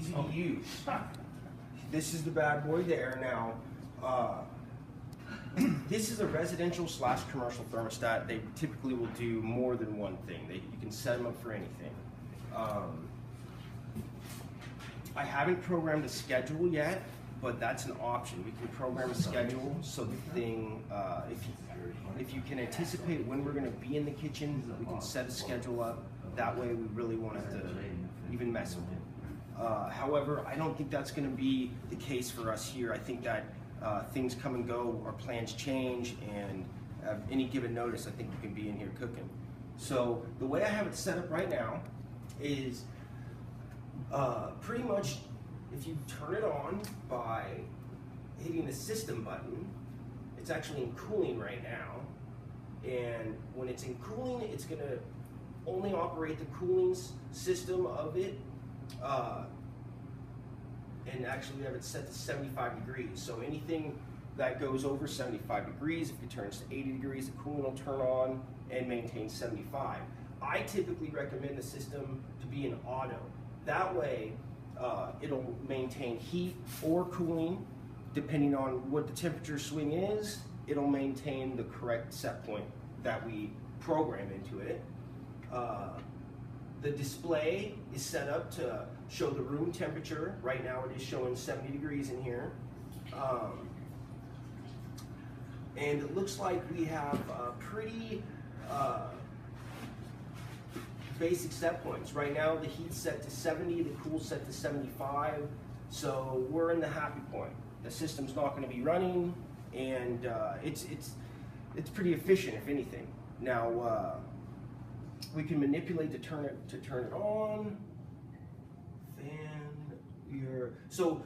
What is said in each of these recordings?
easy to use. This is the bad boy there. Now, this is a residential / commercial thermostat. They typically will do more than one thing. You can set them up for anything. I haven't programmed a schedule yet, but that's an option. We can program a schedule so the thing, if you can anticipate when we're going to be in the kitchen, we can set a schedule up. That way we really won't have to even mess with it. However, I don't think that's going to be the case for us here. I think that things come and go, our plans change, and at any given notice, I think you can be in here cooking. So the way I have it set up right now is pretty much if you turn it on by hitting the system button, it's actually in cooling right now. And when it's in cooling, it's going to only operate the cooling system of it. And actually we have it set to 75 degrees. So anything that goes over 75 degrees, if it turns to 80 degrees, the cooling will turn on and maintain 75. I typically recommend the system to be in auto. That way, it'll maintain heat or cooling, depending on what the temperature swing is. It'll maintain the correct set point that we program into it. The display is set up to show the room temperature. Right now it is showing 70 degrees in here. And it looks like we have pretty basic set points. Right now the heat's set to 70, the cool's set to 75, so we're in the happy point. The system's not going to be running, and it's pretty efficient, if anything. Now we can manipulate to turn it on. So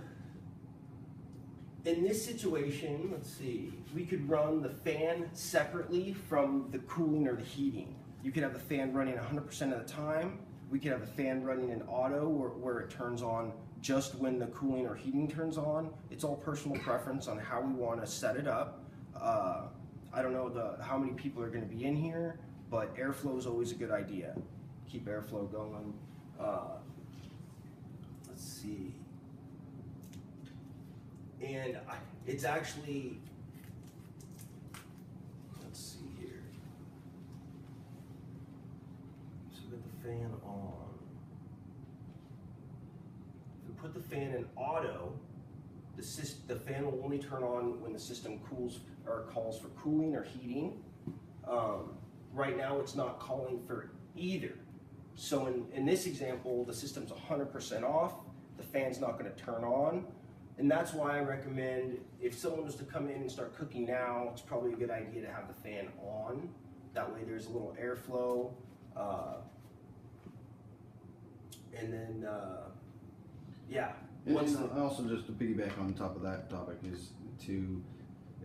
in this situation, let's see, we could run the fan separately from the cooling or the heating. You could have the fan running 100% of the time. We could have the fan running in auto where it turns on just when the cooling or heating turns on. It's all personal preference on how we want to set it up. I don't know how many people are going to be in here, but airflow is always a good idea. Keep airflow going. Let's see. And it's actually, let's see here. So we got the fan on. If we put the fan in auto, the fan will only turn on when the system cools or calls for cooling or heating. Right now it's not calling for either. So in this example, the system's 100% off, the fan's not going to turn on. And that's why I recommend, if someone was to come in and start cooking now, it's probably a good idea to have the fan on. That way there's a little airflow. And then, yeah. And also, just to piggyback on top of that topic, is to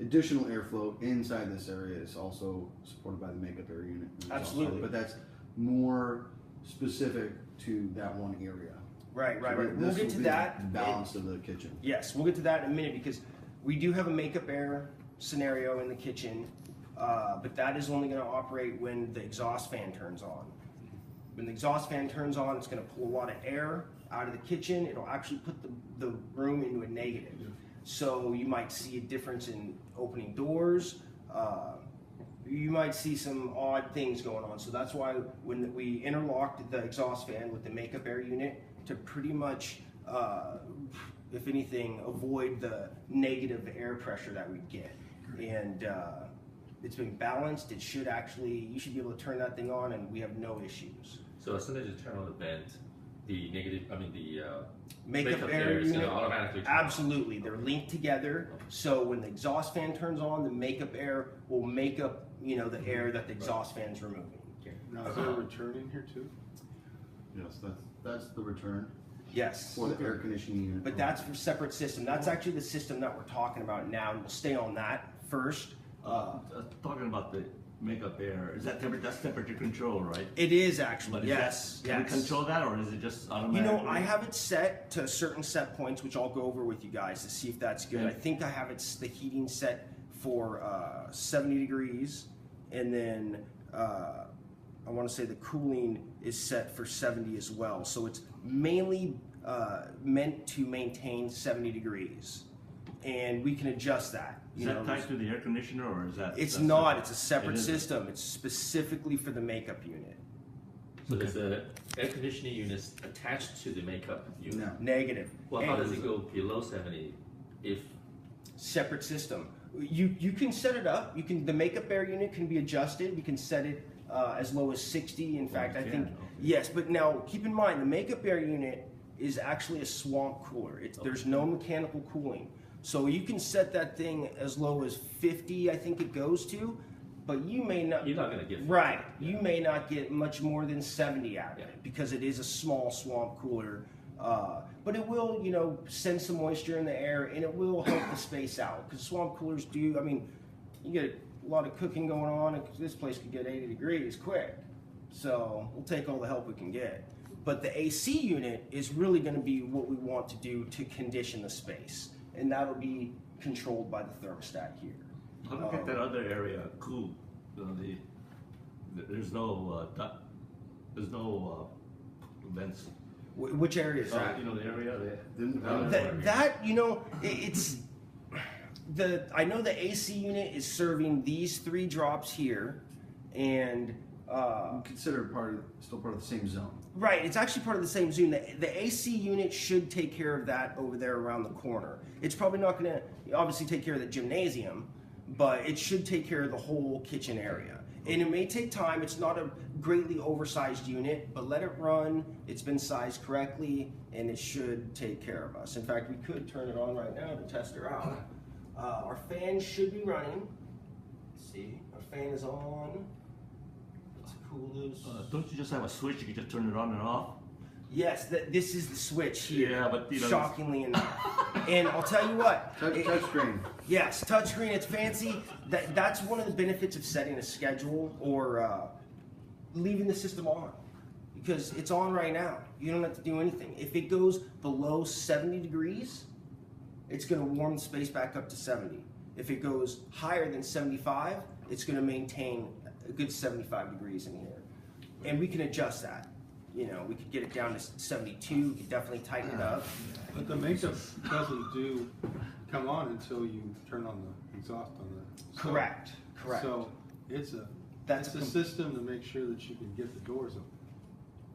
additional airflow inside this area is also supported by the makeup air unit. Absolutely. But that's more specific to that one area. Right. We'll get to that. The balance of the kitchen. Yes, we'll get to that in a minute, because we do have a makeup air scenario in the kitchen, but that is only going to operate when the exhaust fan turns on. When the exhaust fan turns on, it's going to pull a lot of air out of the kitchen. It'll actually put the room into a negative. So you might see a difference in opening doors. You might see some odd things going on. So that's why when we interlocked the exhaust fan with the makeup air unit, to pretty much, if anything, avoid the negative air pressure that we get. And it's been balanced. It should actually, you should be able to turn that thing on and we have no issues. So as soon as you turn on the vent, the makeup air is unit, going to automatically turn absolutely on. They're linked together. So when the exhaust fan turns on, the makeup air will make up, the air that the exhaust fan's removing. Now, is there a return in here too? Yes, that's the return. Yes. For the air conditioning unit. But that's for separate system. That's actually the system that we're talking about now, and we'll stay on that first. Talking about the makeup air, is that that's temperature control, right? It is actually, But yes. Can we control that, or is it just automatic? I have it set to certain set points, which I'll go over with you guys to see if that's good. Yeah. I think I have the heating set for 70 degrees, and then I want to say the cooling is set for 70 as well. So it's mainly meant to maintain 70 degrees, and we can adjust that. Is that tied to the air conditioner, or is that? It's that's not. separate? It's a separate It isn't. system. It's specifically for the makeup unit. So there's a air conditioning unit attached to the makeup unit. No. Negative. Well, how And does it go below 70 if separate system. You can set it up. You can the makeup air unit can be adjusted. We can set it as low as 60. In fact, you I can, think okay. yes. But now keep in mind the makeup air unit is actually a swamp cooler. There's no mechanical cooling, so you can set that thing as low as 50. I think it goes to, but you may not. you're not going to get Right. You may not get much more than 70 out of Yeah. it because it is a small swamp cooler. But it will, send some moisture in the air, and it will help the space out. Because swamp coolers do, I mean, you get a lot of cooking going on, and this place could get 80 degrees quick. So we'll take all the help we can get. But the AC unit is really going to be what we want to do to condition the space, and that'll be controlled by the thermostat here. How do you get that other area cool? There's no vents. Which area is that? You know the area there. It's I know the AC unit is serving these 3 drops here, and Considered still part of the same zone. right, it's actually part of the same zone. The AC unit should take care of that over there around the corner. It's probably not going to obviously take care of the gymnasium, but it should take care of the whole kitchen area. And it may take time. It's not a greatly oversized unit, but let it run. It's been sized correctly, and it should take care of us. In fact, we could turn it on right now to test her out. Our fan should be running. Let's see, our fan is on. Let's cool this. Don't you just have a switch? You can just turn it on and off. Yes, this is the switch here. Yeah, but shockingly enough. And I'll tell you what. Touch screen. Yes, touchscreen. It's fancy. That's one of the benefits of setting a schedule or leaving the system on, because it's on right now. You don't have to do anything. If it goes below 70 degrees, it's going to warm the space back up to 70. If it goes higher than 75, it's going to maintain a good 75 degrees in here, and we can adjust that. We could get it down to 72. We could definitely tighten it up. But the makeup doesn't come on until you turn on the exhaust on the stove. Correct. So it's That's a system to make sure that you can get the doors open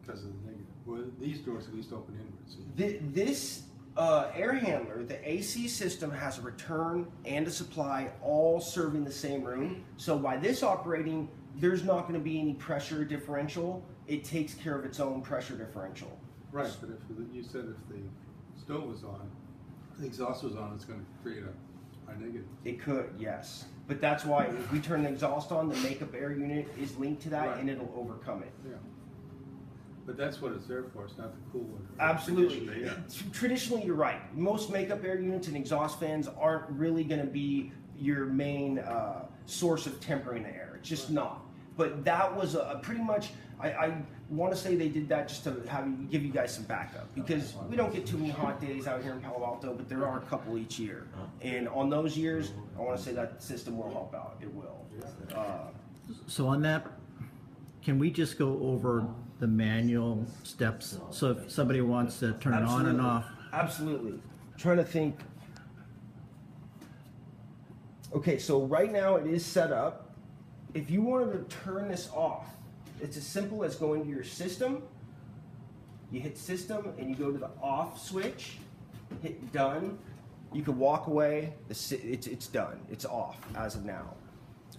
because of the negative. Well, these doors at least open inwards. This air handler, the AC system, has a return and a supply all serving the same room. So by this operating, there's not going to be any pressure differential. It takes care of its own pressure differential. Right, but if you said if the stove was on, the exhaust was on, it's going to create a negative. It could, yes. But that's why if we turn the exhaust on, the makeup air unit is linked to that, Right. and it'll overcome it. Yeah. But that's what it's there for. It's not the cool one. Absolutely. Yeah. Traditionally, you're right. Most makeup air units and exhaust fans aren't really going to be your main source of tempering the air. It's just not. But that was a pretty much. I want to say they did that just to give you guys some backup, because we don't get too many hot days out here in Palo Alto, but there are a couple each year. And on those years, I want to say that system will help out. It will. So on that, can we just go over the manual steps? So if somebody wants to turn it on and off, Absolutely. Trying to think. Okay, so right now it is set up. If you wanted to turn this off, it's as simple as going to your system. You hit system and you go to the off switch, hit done. You could walk away. It's done. It's off as of now.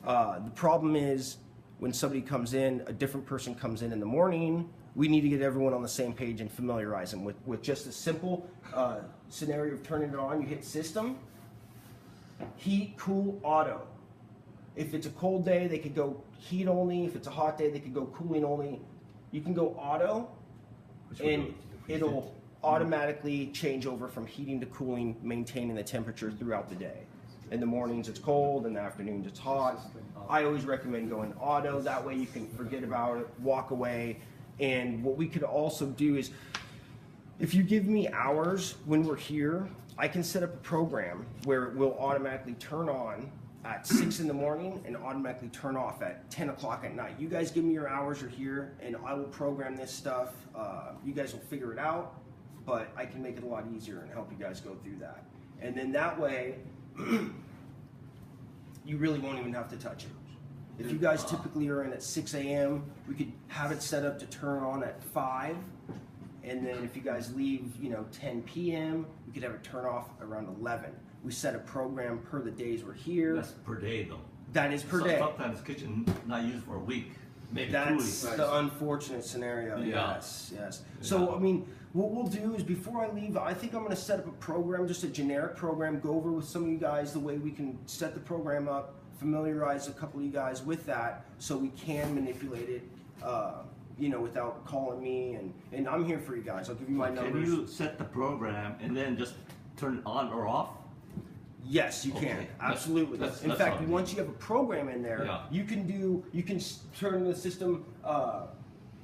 The problem is when somebody comes in, a different person comes in the morning, we need to get everyone on the same page and familiarize them with just a simple scenario of turning it on. You hit system, heat, cool, auto. If it's a cold day, they could go heat only. If it's a hot day, they could go cooling only. You can go auto, and it'll automatically change over from heating to cooling, maintaining the temperature throughout the day. In the mornings it's cold, in the afternoons it's hot. I always recommend going auto. That way you can forget about it, walk away. And what we could also do is, if you give me hours when we're here, I can set up a program where it will automatically turn on at 6 in the morning and automatically turn off at 10 o'clock at night. You guys give me your hours you're here, and I will program this stuff. You guys will figure it out. but I can make it a lot easier and help you guys go through that. And then that way, you really won't even have to touch it. If you guys typically are in at 6 a.m., we could have it set up to turn on at 5. And then if you guys leave, 10 p.m., we could have it turn off around 11. We set a program per the days we're here. That's per day though. That is per day. Sometimes kitchen not used for a week, maybe 2 That's weeks. the unfortunate scenario. Yeah. Yes. So, I mean, what we'll do is before I leave, I think I'm going to set up a program, just a generic program, go over with some of you guys the way we can set the program up, familiarize a couple of you guys with that so we can manipulate it, without calling me. And I'm here for you guys. I'll give you my Can numbers. you set the program and then just turn it on or off? Yes, you can. Okay. Absolutely. That's In fact, fine. once you have a program in there, Yeah. you can turn the system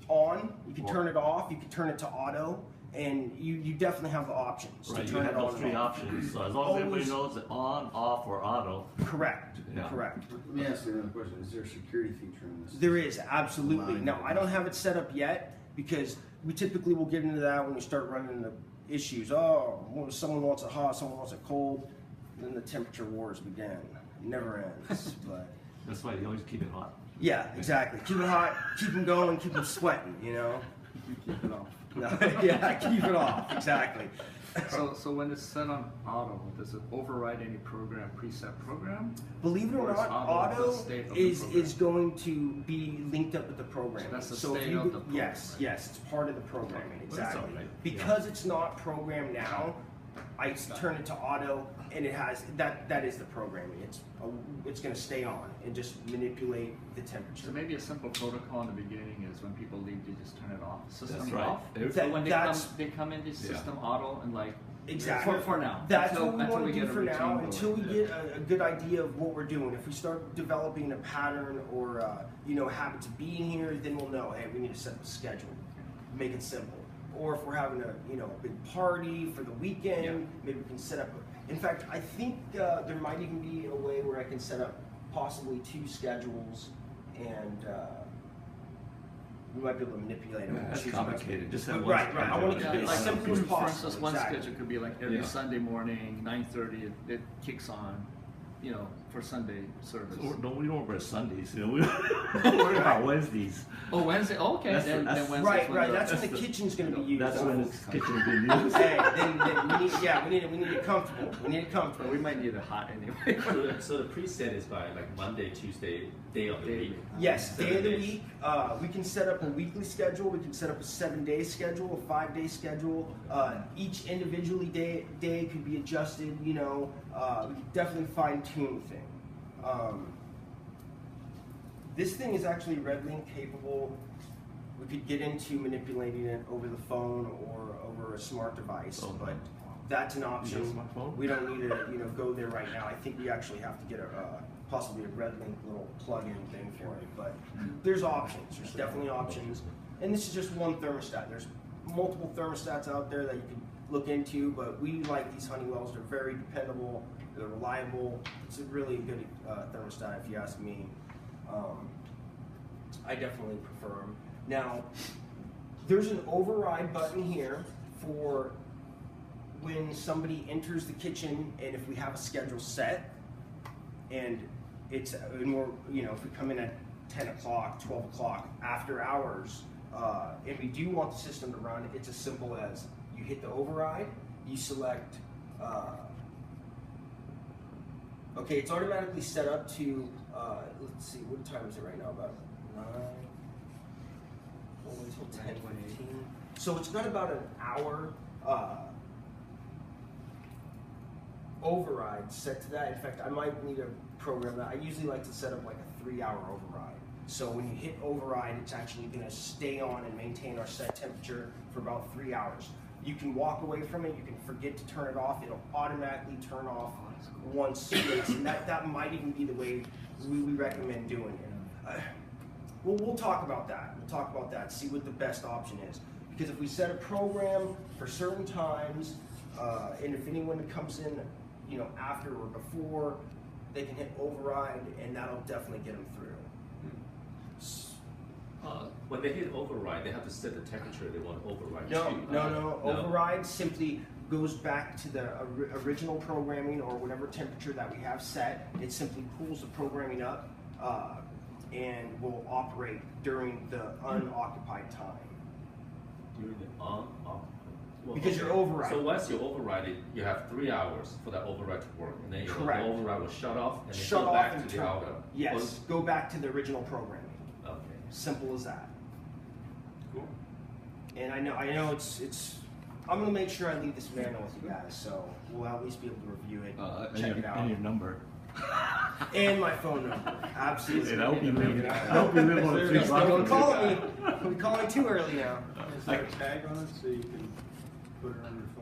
on, you can turn it off, you can turn it to auto, and you definitely have the options Right, to you turn have it on those and three off. options, so as long as everybody Always- knows it on, off, or auto. Correct. Yeah. Correct. Let me ask you another question. Is there a security feature in this? There is, absolutely. Mine. Now, I don't have it set up yet because we typically will get into that when we start running into issues. Oh, well, someone wants it hot, someone wants it cold. Then the temperature wars begin. It never ends. But That's why you always keep it hot. yeah, exactly. Keep it hot, keep them going, keep them sweating, Keep it off. No, yeah, keep it off, exactly. So when it's set on auto, does it override any preset program? Believe it or Or is not, auto the auto state of the is program? going to be linked up with the program. So that's the if state you of go- the program, Yes, right? yes, it's part of the programming, Well, that's exactly. all right. Because it's not programmed now, I turn it to auto, and it has that is the programming. It's going to stay on and just manipulate the temperature. So maybe a simple protocol in the beginning is when people leave, you just turn it off. System That's right. off. That- So when that's- they come into system auto and like Exactly. for now. That's until, what we until want we to do get a for now, routine until we going. get a good idea of what we're doing. If we start developing a pattern or a habit to being here, then we'll know. Hey, we need to set up a schedule, make it simple. Or if we're having a big party for the weekend, Yeah. maybe we can set up. In fact, I think there might even be a way where I can set up possibly 2 schedules, and we might be able to manipulate them. That's Choose the best. complicated. Just have one Right. I want to schedule. keep it Like, as simple as for possible. instance, one exactly. schedule could be like every Yeah. Sunday morning, 9:30. It kicks on, for Sunday service. We don't worry about Sundays, we worry about Wednesdays. Oh, Wednesday. Oh, okay, That's- then that's- Wednesday's Right, when right. the- That's when that's the the- kitchen's going to be used. That's when it's kitchen is being used. Hey, then we need it comfortable. We need it But comfortable. we might need it hot anyway. So the preset is by like Monday, Tuesday, day of the week. Yes, day of the 7 days. week. We can set up a weekly schedule. We can set up a 7-day schedule, a 5-day schedule. Each individually day could be adjusted. We can definitely fine tune the thing. This thing is actually RedLink capable. We could get into manipulating it over the phone or over a smart device, Oh, but that's an You got a option. smartphone? We don't need to, go there right now. I think we actually have to get possibly a RedLink little plug-in thing for it. But there's options. There's definitely options. And this is just one thermostat. There's multiple thermostats out there that you can look into, but we like these Honeywells. They're very dependable. They're reliable. It's a really good thermostat, if you ask me. I definitely prefer them. Now, there's an override button here for when somebody enters the kitchen, and if we have a schedule set, and we're, if we come in at 10 o'clock, 12 o'clock, after hours, and we do want the system to run, it's as simple as you hit the override, you select, okay, it's automatically set up to, let's see, what time is it right now? About 9, until 10:15. So it's got about an hour override set to that. In fact, I might need to program that. I usually like to set up like a 3-hour override. So when you hit override, it's actually going to stay on and maintain our set temperature for about 3 hours. You can walk away from it. You can forget to turn it off. It'll automatically turn off once it's, and that might even be the way we recommend doing it. We'll talk about that. We'll talk about that. See what the best option is. Because if we set a program for certain times, and if anyone comes in, after or before, they can hit override, and that'll definitely get them through. When they hit override, they have to set the temperature they want to override No, to. no. Override simply goes back to the original programming or whatever temperature that we have set. It simply pulls the programming up and will operate during the unoccupied time. During the well, Because you're overriding. So once you override it, you have 3 hours for that override to work, and then Correct. the override will shut off and then Shut go off back and to the turn. outer. Yes, go back to the original programming. Okay. Simple as that. Cool. And I know it's. I'm gonna make sure I leave this manual with you guys, so we'll at least be able to review it, check it out, And your number. and my phone number. Absolutely. And I hope you live. Yeah. I hope you live on a Seriously, 3 block. Don't from call here. me. We're calling too early now. Is there a tag on it so you can put it on your